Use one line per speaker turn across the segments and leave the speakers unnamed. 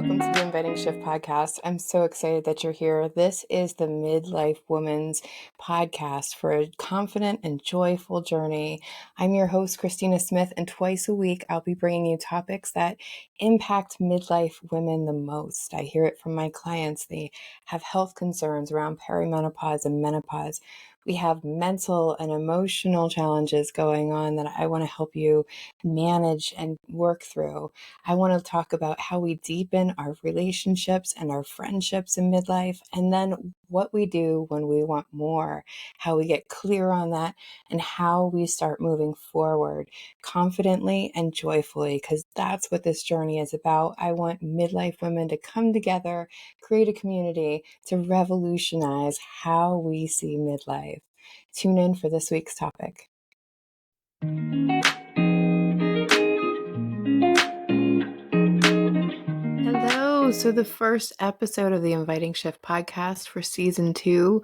welcome to the Inviting Shift podcast. I'm so excited that you're here. This is the Midlife Woman's podcast for a confident and joyful journey. I'm your host, Christina Smith, and twice a week I'll be bringing you topics that impact midlife women the most. I hear it from my clients. They have health concerns around perimenopause and menopause. We have mental and emotional challenges going on that I want to help you manage and work through. I want to talk about how we deepen our relationships and our friendships in midlife, and then what we do when we want more, how we get clear on that, and how we start moving forward confidently and joyfully, because that's what this journey is about. I want midlife women to come together, create a community to revolutionize how we see midlife. Tune in for this week's topic. Hello. So the first episode of the Inviting Shift podcast for season 2,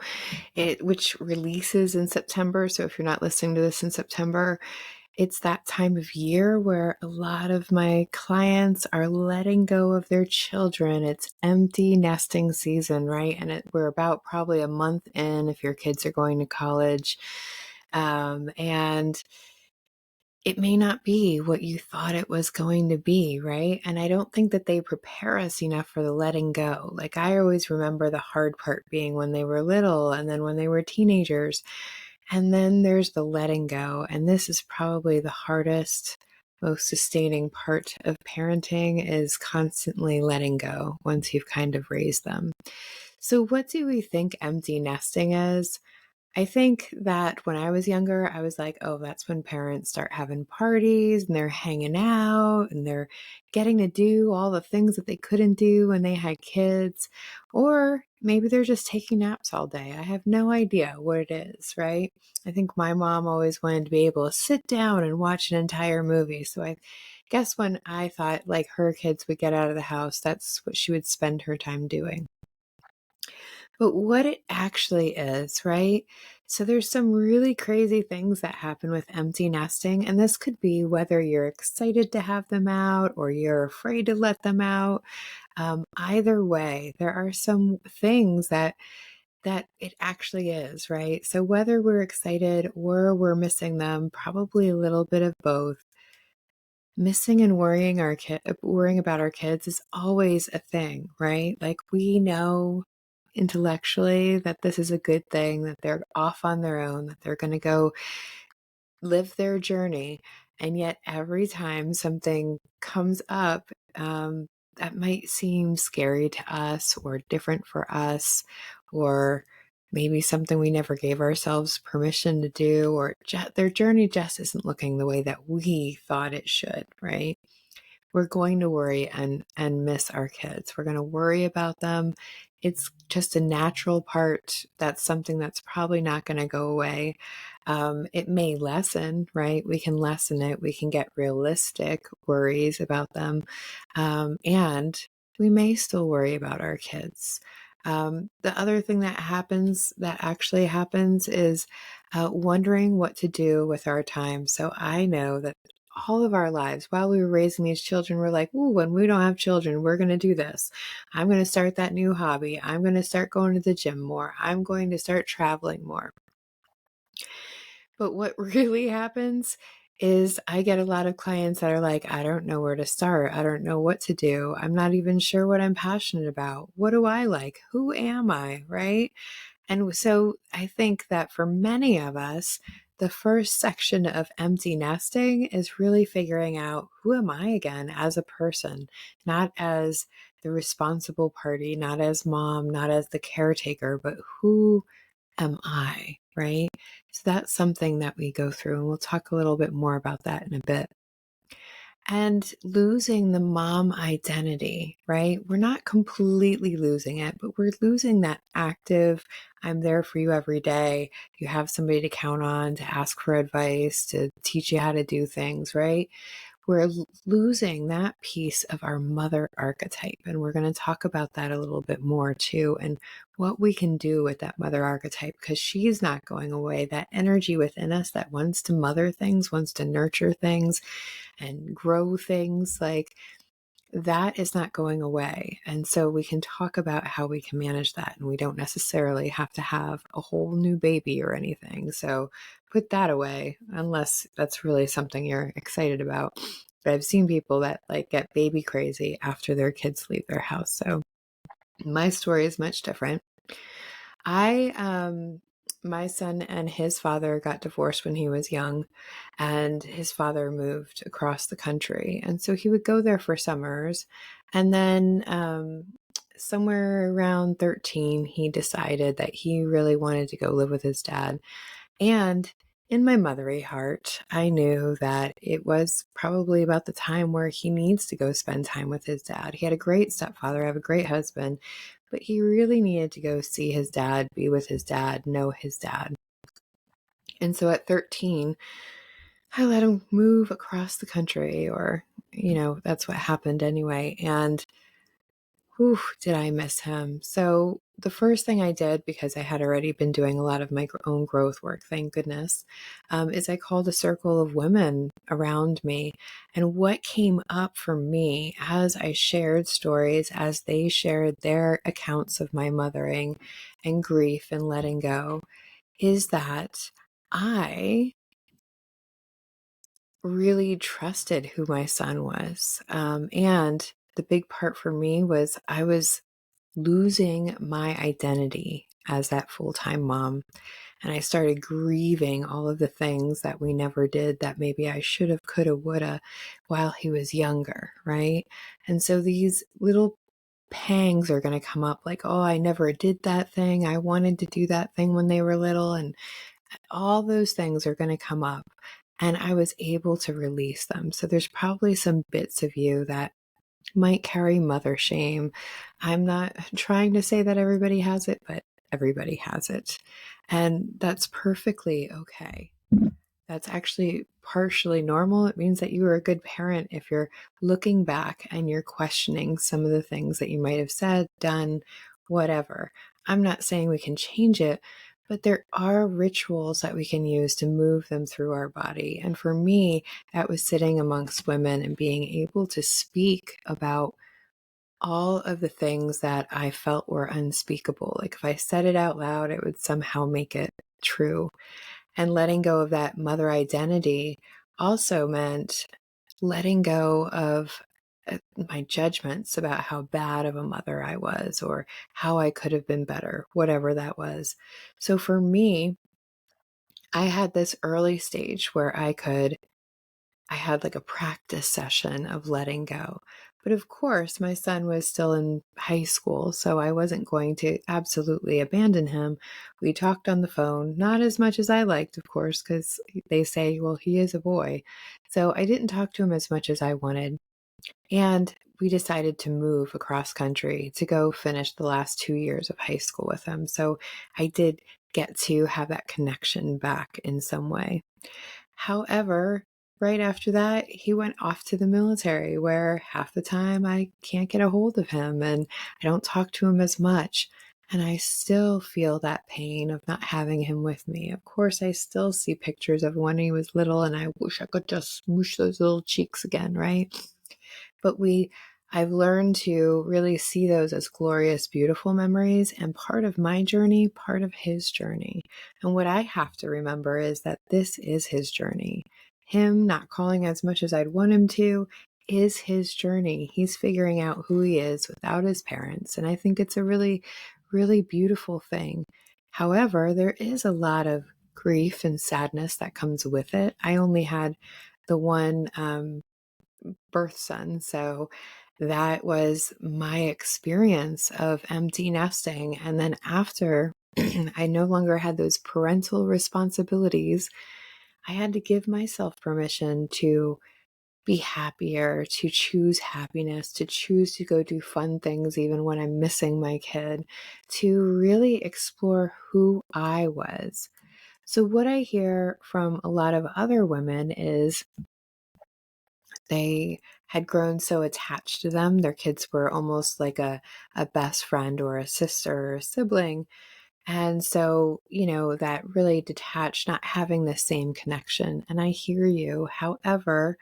which releases in September. So if you're not listening to this in September, it's that time of year where a lot of my clients are letting go of their children. It's empty nesting season, right? And we're about probably a month in if your kids are going to college. And it may not be what you thought it was going to be, right? And I don't think that they prepare us enough for the letting go. Like, I always remember the hard part being when they were little and then when they were teenagers. And then there's the letting go. And this is probably the hardest, most sustaining part of parenting, is constantly letting go once you've kind of raised them. So what do we think empty nesting is? I think that when I was younger, I was like, oh, that's when parents start having parties and they're hanging out and they're getting to do all the things that they couldn't do when they had kids. Or maybe they're just taking naps all day. I have no idea what it is, right? I think my mom always wanted to be able to sit down and watch an entire movie. So I guess when I thought like her kids would get out of the house, that's what she would spend her time doing. But what it actually is, right? So there's some really crazy things that happen with empty nesting. And this could be whether you're excited to have them out or you're afraid to let them out. Either way, there are some things that it actually is, right? So whether we're excited or we're missing them, probably a little bit of both. Missing and worrying about our kids is always a thing, right? Like, we know intellectually that this is a good thing, that they're off on their own, that they're going to go live their journey. And yet every time something comes up, that might seem scary to us or different for us, or maybe something we never gave ourselves permission to do, or their journey just isn't looking the way that we thought it should, right? We're going to worry and miss our kids. We're going to worry about them. It's just a natural part. That's something that's probably not going to go away. It may lessen, right? We can lessen it. We can get realistic worries about them. And we may still worry about our kids. The other thing that actually happens is wondering what to do with our time. So I know that all of our lives, while we were raising these children, we're like, ooh, when we don't have children, we're going to do this. I'm going to start that new hobby. I'm going to start going to the gym more. I'm going to start traveling more. But what really happens is I get a lot of clients that are like, I don't know where to start. I don't know what to do. I'm not even sure what I'm passionate about. What do I like? Who am I? Right? And so I think that for many of us, the first section of empty nesting is really figuring out, who am I again as a person, not as the responsible party, not as mom, not as the caretaker, but who am I, right? So that's something that we go through, and we'll talk a little bit more about that in a bit. And losing the mom identity, right? We're not completely losing it, but we're losing that active, I'm there for you every day. You have somebody to count on, to ask for advice, to teach you how to do things, right? We're losing that piece of our mother archetype. And we're going to talk about that a little bit more too, and what we can do with that mother archetype, because she's not going away. That energy within us that wants to mother things, wants to nurture things and grow things, like, that is not going away. And so we can talk about how we can manage that. And we don't necessarily have to have a whole new baby or anything. So put that away unless that's really something you're excited about. But I've seen people that like get baby crazy after their kids leave their house. So my story is much different. My son and his father got divorced when he was young, and his father moved across the country. And so he would go there for summers. And then somewhere around 13, he decided that he really wanted to go live with his dad. And in my mothery heart, I knew that it was probably about the time where he needs to go spend time with his dad. He had a great stepfather, I have a great husband, but he really needed to go see his dad, be with his dad, know his dad. And so at 13, I let him move across the country, or, that's what happened anyway. And whew, did I miss him. So the first thing I did, because I had already been doing a lot of my own growth work, thank goodness, is I called a circle of women around me. And what came up for me as I shared stories, as they shared their accounts of my mothering and grief and letting go, is that I really trusted who my son was. And the big part for me was I was losing my identity as that full-time mom. And I started grieving all of the things that we never did that maybe I should have, could have, would have while he was younger, right? And so these little pangs are going to come up like, oh, I never did that thing. I wanted to do that thing when they were little. And all those things are going to come up. And I was able to release them. So there's probably some bits of you that might carry mother shame. I'm not trying to say that everybody has it, but everybody has it. And that's perfectly okay. That's actually partially normal. It means that you are a good parent if you're looking back and you're questioning some of the things that you might have said, done, whatever. I'm not saying we can change it, but there are rituals that we can use to move them through our body. And for me, that was sitting amongst women and being able to speak about all of the things that I felt were unspeakable. Like if I said it out loud, it would somehow make it true. And letting go of that mother identity also meant letting go of my judgments about how bad of a mother I was or how I could have been better, whatever that was. So for me, I had this early stage where I had like a practice session of letting go. But of course, my son was still in high school, so I wasn't going to absolutely abandon him. We talked on the phone, not as much as I liked, of course, because they say, well, he is a boy. So I didn't talk to him as much as I wanted. And we decided to move across country to go finish the last 2 years of high school with him. So I did get to have that connection back in some way. However, right after that, he went off to the military where half the time I can't get a hold of him and I don't talk to him as much. And I still feel that pain of not having him with me. Of course, I still see pictures of when he was little and I wish I could just smoosh those little cheeks again, right? But I've learned to really see those as glorious, beautiful memories and part of my journey, part of his journey. And what I have to remember is that this is his journey. Him not calling as much as I'd want him to is his journey. He's figuring out who he is without his parents. And I think it's a really, really beautiful thing. However, there is a lot of grief and sadness that comes with it. I only had the one birth son. So that was my experience of empty nesting. And then after I no longer had those parental responsibilities, I had to give myself permission to be happier, to choose happiness, to choose to go do fun things even when I'm missing my kid, to really explore who I was. So, what I hear from a lot of other women is they had grown so attached to them. Their kids were almost like a best friend or a sister or a sibling. And so, that really detached, not having the same connection. And I hear you. However,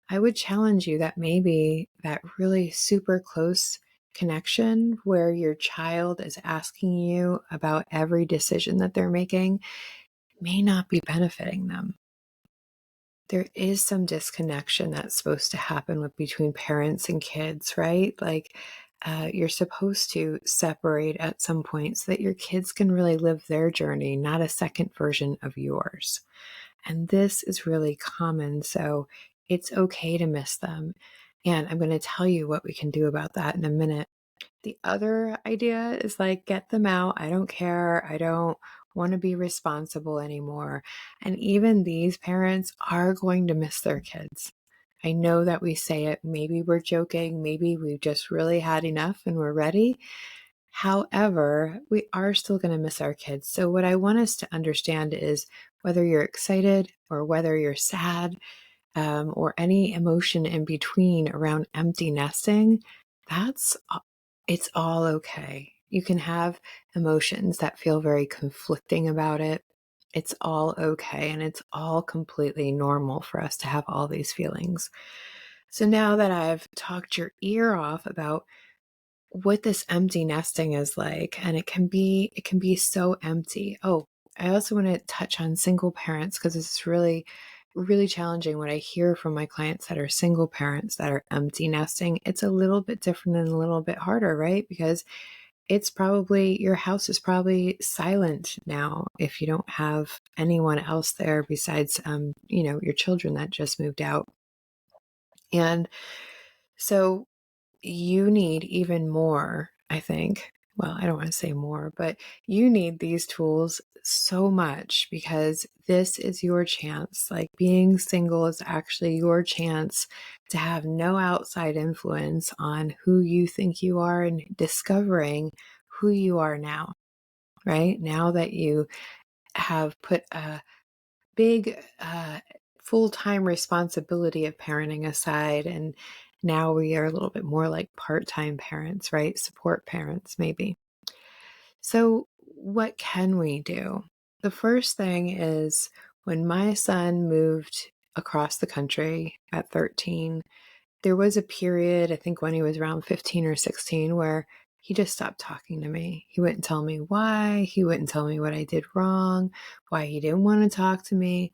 I would challenge you that maybe that really super close connection where your child is asking you about every decision that they're making may not be benefiting them. There is some disconnection that's supposed to happen between parents and kids, right? Like you're supposed to separate at some point so that your kids can really live their journey, not a second version of yours. And this is really common. So it's okay to miss them. And I'm going to tell you what we can do about that in a minute. The other idea is like, get them out. I don't care. I don't want to be responsible anymore. And even these parents are going to miss their kids. I know that we say it. Maybe we're joking. Maybe we've just really had enough and we're ready. However, we are still going to miss our kids. So, what I want us to understand is whether you're excited or whether you're sad, or any emotion in between around empty nesting, it's all okay. You can have emotions that feel very conflicting about it. It's all okay. And it's all completely normal for us to have all these feelings. So now that I've talked your ear off about what this empty nesting is like, and it can be so empty. Oh, I also want to touch on single parents because it's really challenging what I hear from my clients that are single parents that are empty nesting. It's a little bit different and a little bit harder, right? Because it's probably your house is probably silent now if you don't have anyone else there besides your children that just moved out. And so you need even more, I think. Well, I don't want to say more, but you need these tools so much because this is your chance. Like being single is actually your chance to have no outside influence on who you think you are and discovering who you are now, right? Now that you have put a big full-time responsibility of parenting aside, and now we are a little bit more like part-time parents, right? Support parents maybe. So what can we do? The first thing is when my son moved across the country at 13, there was a period, I think when he was around 15 or 16, where he just stopped talking to me. He wouldn't tell me why. He wouldn't tell me what I did wrong, why he didn't want to talk to me,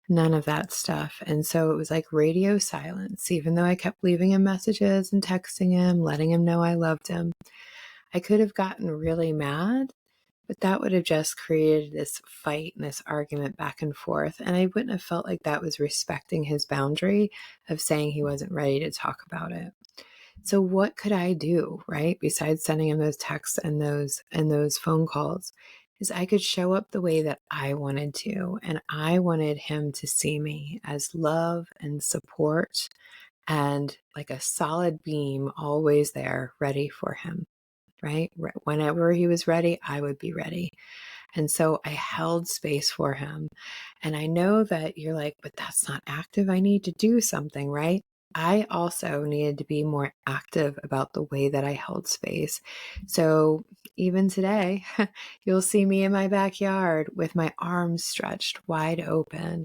none of that stuff. And so it was like radio silence, even though I kept leaving him messages and texting him, letting him know I loved him. I could have gotten really mad, but that would have just created this fight and this argument back and forth. And I wouldn't have felt like that was respecting his boundary of saying he wasn't ready to talk about it. So what could I do, right? Besides sending him those texts and those phone calls, is I could show up the way that I wanted to. And I wanted him to see me as love and support and like a solid beam always there ready for him, right? Whenever he was ready, I would be ready. And so I held space for him. And I know that you're like, but that's not active. I need to do something, right? I also needed to be more active about the way that I held space. So even today, you'll see me in my backyard with my arms stretched wide open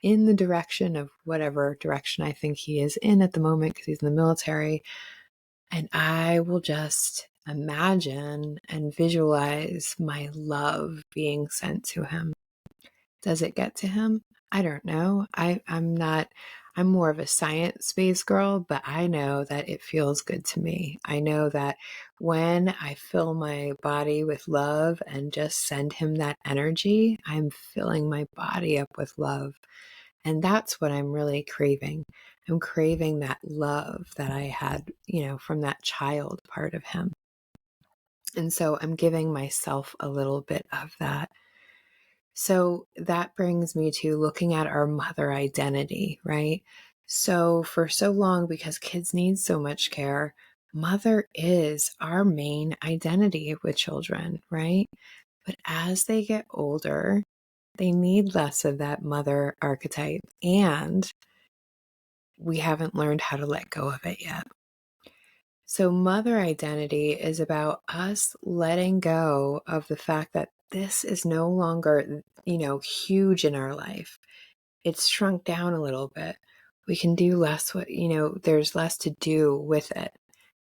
in the direction of whatever direction I think he is in at the moment because he's in the military. And I will just imagine and visualize my love being sent to him. Does it get to him? I don't know. I'm more of a science-based girl, but I know that it feels good to me. I know that when I fill my body with love and just send him that energy, I'm filling my body up with love. And that's what I'm really craving. I'm craving that love that I had, from that child part of him. And so I'm giving myself a little bit of that. So that brings me to looking at our mother identity, right? So for so long, because kids need so much care, mother is our main identity with children, right? But as they get older, they need less of that mother archetype, and we haven't learned how to let go of it yet. So mother identity is about us letting go of the fact that this is no longer, huge in our life. It's shrunk down a little bit. We can do less, there's less to do with it.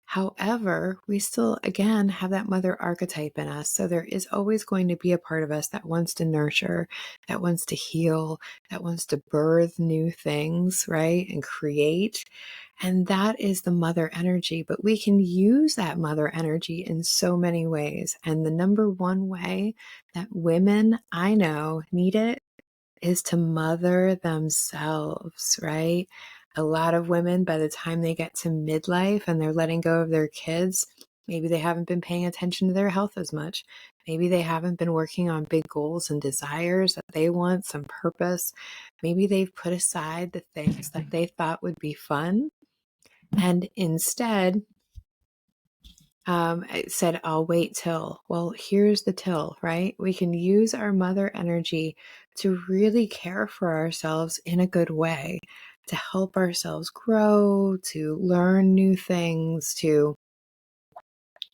However, we still, again, have that mother archetype in us. So there is always going to be a part of us that wants to nurture, that wants to heal, that wants to birth new things, right? And create. And that is the mother energy. But we can use that mother energy in so many ways. And the number one way that women I know need it is to mother themselves, right? A lot of women, by the time they get to midlife and they're letting go of their kids, maybe they haven't been paying attention to their health as much. Maybe they haven't been working on big goals and desires that they want, some purpose. Maybe they've put aside the things that they thought would be fun. And instead, it said, I'll wait till. Well, here's the till, right? We can use our mother energy to really care for ourselves in a good way, to help ourselves grow, to learn new things, to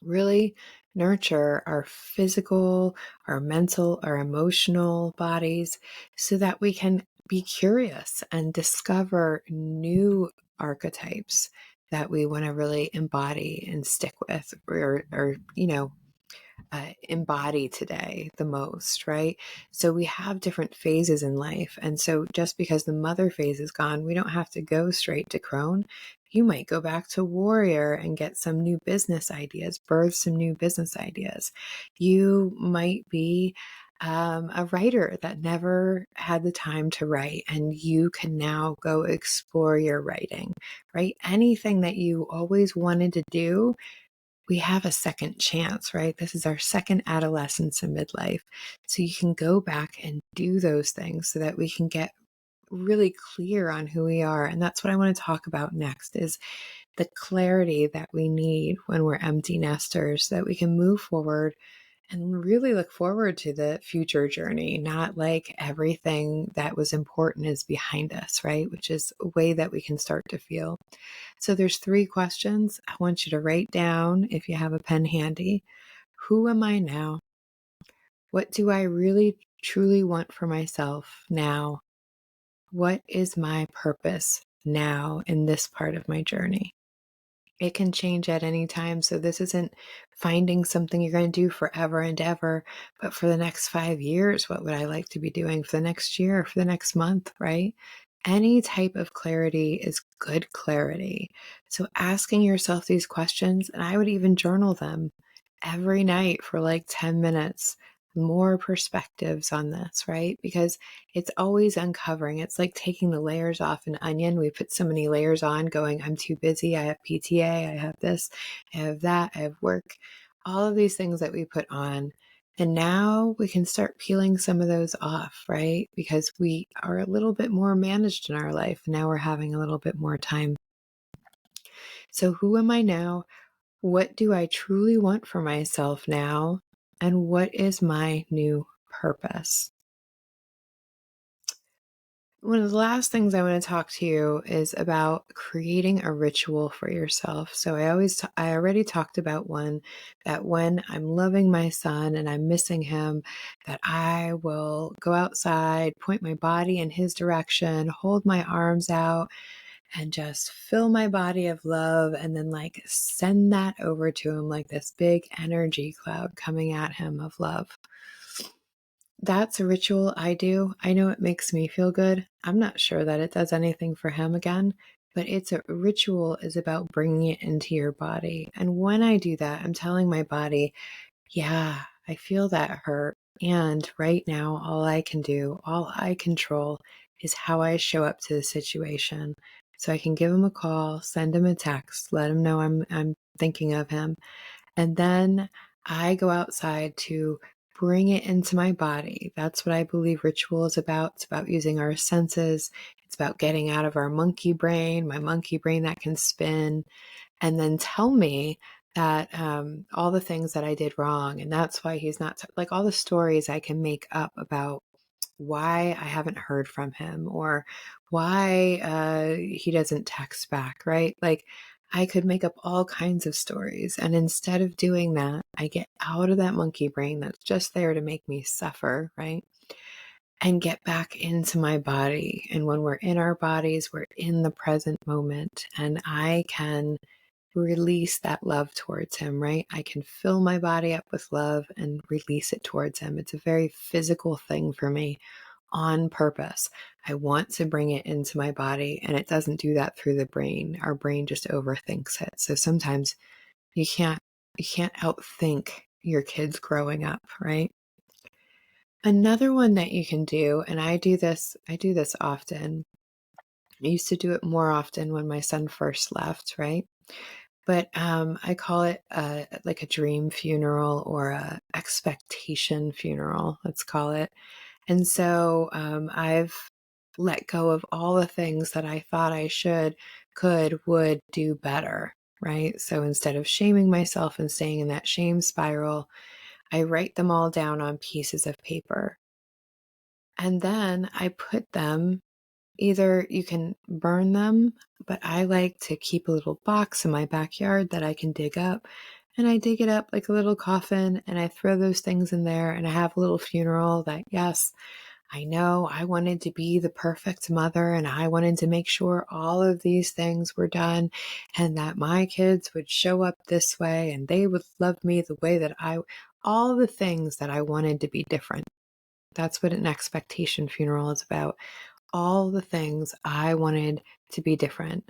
really nurture our physical, our mental, our emotional bodies so that we can be curious and discover new archetypes that we want to really embody and stick with or embody today the most, right? So we have different phases in life. And so just because the mother phase is gone, we don't have to go straight to crone. You might go back to warrior and get some new business ideas, birth some new business ideas. You might be a writer that never had the time to write, and you can now go explore your writing, right? Anything that you always wanted to do, we have a second chance, right? This is our second adolescence and midlife. So you can go back and do those things so that we can get really clear on who we are. And that's what I want to talk about next is the clarity that we need when we're empty nesters, so that we can move forward and really look forward to the future journey, not like everything that was important is behind us, right? Which is a way that we can start to feel. So there's 3 questions I want you to write down if you have a pen handy. Who am I now? What do I really truly want for myself now? What is my purpose now in this part of my journey? It can change at any time. So this isn't finding something you're going to do forever and ever, but for the next 5 years, what would I like to be doing for the next year, for the next month, right? Any type of clarity is good clarity. So asking yourself these questions, and I would even journal them every night for like 10 minutes, more perspectives on this, right? Because it's always uncovering. It's like taking the layers off an onion. We put so many layers on going, I'm too busy. I have PTA. I have this. I have that. I have work. All of these things that we put on. And now we can start peeling some of those off, right? Because we are a little bit more managed in our life. Now we're having a little bit more time. So who am I now? What do I truly want for myself now? And what is my new purpose? One of the last things I want to talk to you is about creating a ritual for yourself. So I already talked about one, that when I'm loving my son and I'm missing him, that I will go outside, point my body in his direction, hold my arms out, and just fill my body of love, and then like send that over to him like this big energy cloud coming at him of love. That's a ritual I do. I know it makes me feel good. I'm not sure that it does anything for him again, but it's a ritual is about bringing it into your body. And when I do that, I'm telling my body, yeah, I feel that hurt. And right now, all I can do, all I control is how I show up to the situation. So I can give him a call, send him a text, let him know I'm thinking of him. And then I go outside to bring it into my body. That's what I believe ritual is about. It's about using our senses. It's about getting out of our monkey brain, my monkey brain that can spin, and then tell me that all the things that I did wrong. And that's why he's not like all the stories I can make up about why I haven't heard from him or why he doesn't text back, right? Like I could make up all kinds of stories. And instead of doing that, I get out of that monkey brain that's just there to make me suffer, right? and get back into my body. And when we're in our bodies, we're in the present moment, and I can release that love towards him, right? I can fill my body up with love and release it towards him. It's a very physical thing for me on purpose. I want to bring it into my body, and it doesn't do that through the brain. Our brain just overthinks it. So sometimes you can't outthink your kids growing up, right? Another one that you can do, and I do this often. I used to do it more often when my son first left, right? But I call it like a dream funeral or a expectation funeral, let's call it. And so I've let go of all the things that I thought I should, could, would do better, right? So instead of shaming myself and staying in that shame spiral, I write them all down on pieces of paper. And then I put them, either you can burn them, but I like to keep a little box in my backyard that I can dig up. And I dig it up like a little coffin and I throw those things in there, and I have a little funeral that, yes, I know I wanted to be the perfect mother and I wanted to make sure all of these things were done and that my kids would show up this way and they would love me the way that all the things that I wanted to be different. That's what an expectation funeral is about. All the things I wanted to be different,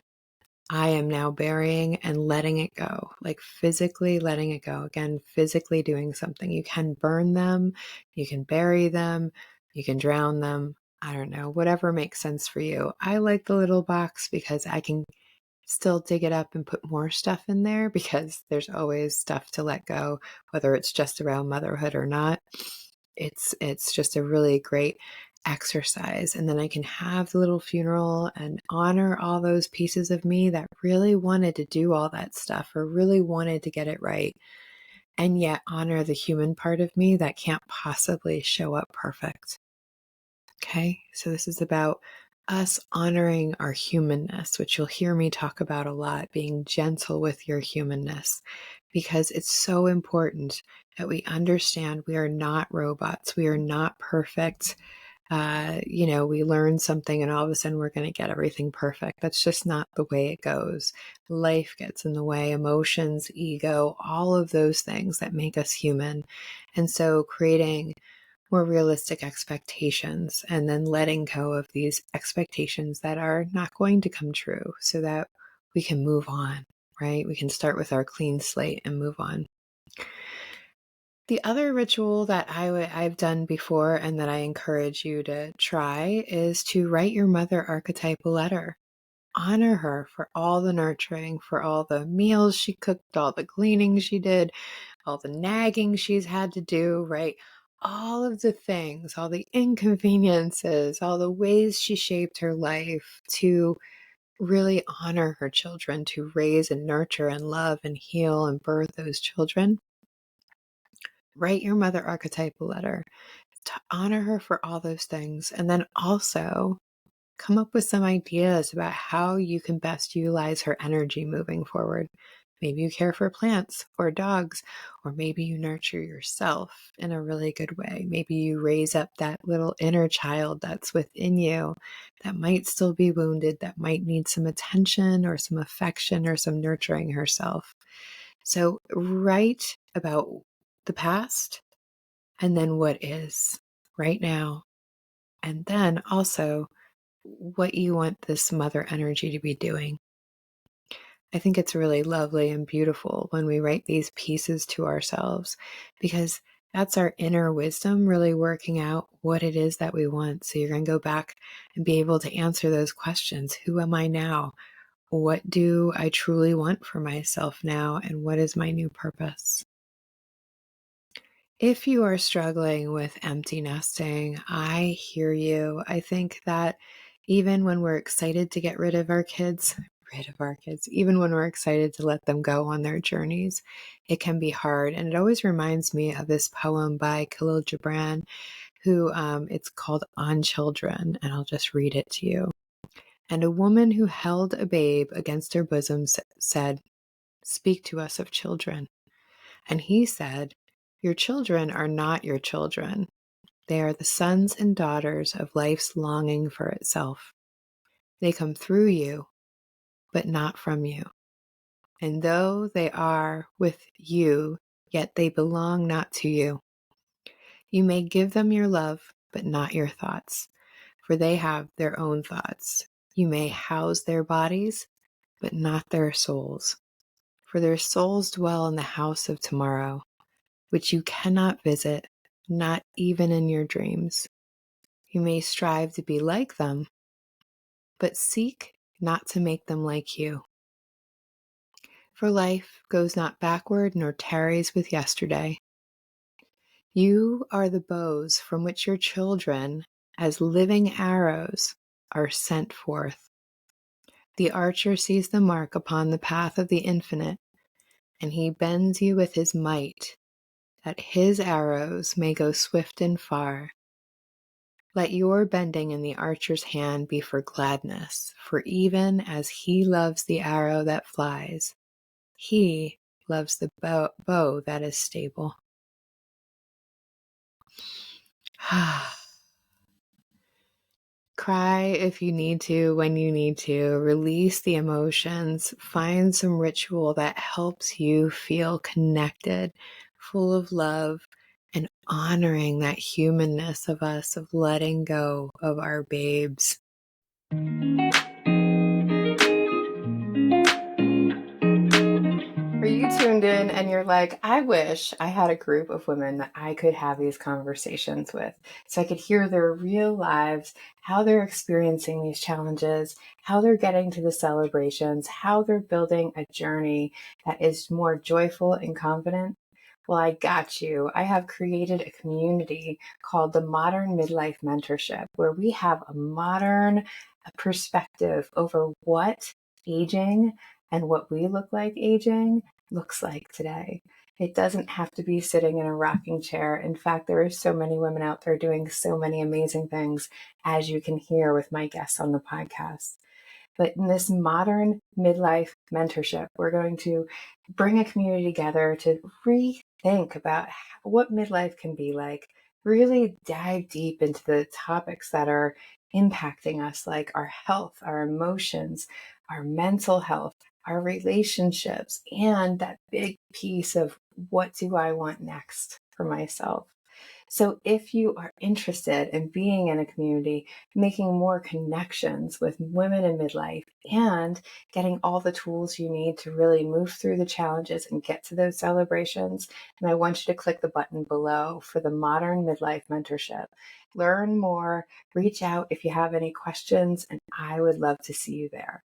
I am now burying and letting it go, like physically letting it go. Again, physically doing something. You can burn them, you can bury them, you can drown them. I don't know, whatever makes sense for you. I like the little box because I can still dig it up and put more stuff in there because there's always stuff to let go, whether it's just around motherhood or not. It's just a really great exercise. And then I can have the little funeral and honor all those pieces of me that really wanted to do all that stuff or really wanted to get it right. And yet honor the human part of me that can't possibly show up perfect. Okay, so this is about us honoring our humanness, which you'll hear me talk about a lot, being gentle with your humanness, because it's so important that we understand we are not robots. We are not perfect. We learn something and all of a sudden we're going to get everything perfect. That's just not the way it goes. Life gets in the way, emotions, ego, all of those things that make us human. And so creating more realistic expectations and then letting go of these expectations that are not going to come true so that we can move on, right? We can start with our clean slate and move on. The other ritual that I've done before and that I encourage you to try is to write your mother archetype a letter. Honor her for all the nurturing, for all the meals she cooked, all the cleaning she did, all the nagging she's had to do, right? All of the things, all the inconveniences, all the ways she shaped her life to really honor her children, to raise and nurture and love and heal and birth those children. Write your mother archetype a letter to honor her for all those things. And then also come up with some ideas about how you can best utilize her energy moving forward. Maybe you care for plants or dogs, or maybe you nurture yourself in a really good way. Maybe you raise up that little inner child that's within you that might still be wounded, that might need some attention or some affection or some nurturing herself. So write about the past and then what is right now. And then also what you want this mother energy to be doing. I think it's really lovely and beautiful when we write these pieces to ourselves because that's our inner wisdom really working out what it is that we want. So you're going to go back and be able to answer those questions. Who am I now? What do I truly want for myself now? And what is my new purpose? If you are struggling with empty nesting, I hear you. I think that even when we're excited to get rid of our kids, even when we're excited to let them go on their journeys, it can be hard. And it always reminds me of this poem by Khalil Gibran, who it's called On Children, and I'll just read it to you. And a woman who held a babe against her bosom said, "Speak to us of children." And he said, "Your children are not your children. They are the sons and daughters of life's longing for itself. They come through you, but not from you. And though they are with you, yet they belong not to you. You may give them your love, but not your thoughts, for they have their own thoughts. You may house their bodies, but not their souls, for their souls dwell in the house of tomorrow, which you cannot visit, not even in your dreams. You may strive to be like them, but seek not to make them like you. For life goes not backward nor tarries with yesterday. You are the bows from which your children, as living arrows, are sent forth. The archer sees the mark upon the path of the infinite, and he bends you with his might, that his arrows may go swift and far. Let your bending in the archer's hand be for gladness, for even as he loves the arrow that flies, he loves the bow that is stable. Cry if you need to, when you need to. Release the emotions. Find some ritual that helps you feel connected, full of love, and honoring that humanness of us, of letting go of our babes. Are you tuned in and you're like, I wish I had a group of women that I could have these conversations with so I could hear their real lives, how they're experiencing these challenges, how they're getting to the celebrations, how they're building a journey that is more joyful and confident? Well, I got you. I have created a community called the Modern Midlife Mentorship, where we have a modern perspective over what aging and what we look like aging looks like today. It doesn't have to be sitting in a rocking chair. In fact, there are so many women out there doing so many amazing things, as you can hear with my guests on the podcast. But in this modern midlife mentorship, we're going to bring a community together to rethink about what midlife can be like, really dive deep into the topics that are impacting us, like our health, our emotions, our mental health, our relationships, and that big piece of what do I want next for myself. So if you are interested in being in a community, making more connections with women in midlife, and getting all the tools you need to really move through the challenges and get to those celebrations, then I want you to click the button below for the Modern Midlife Mentorship. Learn more, reach out if you have any questions, and I would love to see you there.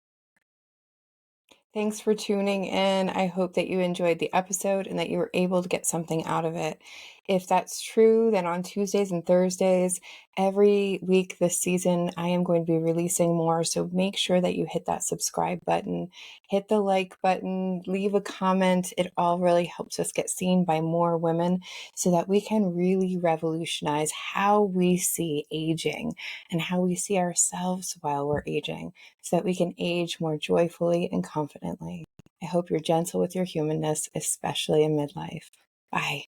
Thanks for tuning in. I hope that you enjoyed the episode and that you were able to get something out of it. If that's true, then on Tuesdays and Thursdays, every week this season, I am going to be releasing more. So make sure that you hit that subscribe button, hit the like button, leave a comment. It all really helps us get seen by more women so that we can really revolutionize how we see aging and how we see ourselves while we're aging, so that we can age more joyfully and confidently. I hope you're gentle with your humanness, especially in midlife. Bye.